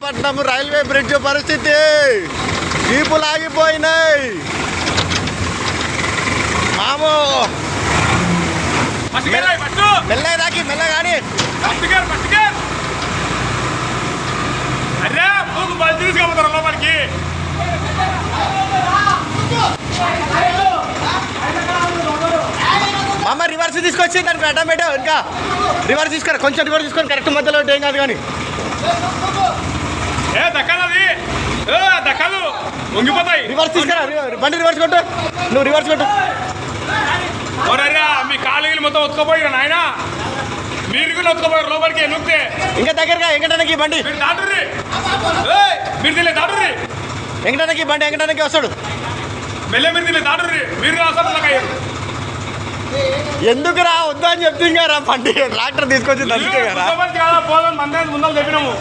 Visakhapatnam railway bridge పరిస్థితి జీపులు ఆగిపోయినాయి మామూ మెల్లగాకి మెల్లగాని అరే తీసుకెళ్తారు లోపలికి మామ రివర్స్ తీసుకొచ్చి దానికి అడ్డం పెట్టావు ఇంకా రివర్స్ తీసుకురా కొంచెం రివర్స్ తీసుకొని కరెక్ట్ మధ్యలో ఏం కాదు కానీ దక్కలు వంగిపోతాయి రివర్స్ తీసుకురా బండి రివర్స్ కొట్టు నువ్వు రివర్స్ కొట్టు మీ కాలుగలు మొత్తం ఉతుకపోయారు నాయన మీరు కూడా ఉతుకపోయారు లోపలికి నొక్కితే ఇంకా దగ్గరగా వెంకటానికి బండి మీరు దాటుర్రి మీరు తెలియ దాటుర్రి వెంకటానికి బండి వెంకటానికి వస్తాడు మెల్లె మీరు తెలియ దాటుర్రి మీరు అయ్యారు ఎందుకు రా వద్దా అని చెప్తే ఇంకా రా బండి ట్రాక్టర్ తీసుకొచ్చి పోదని మందే ముందర చెప్పినాము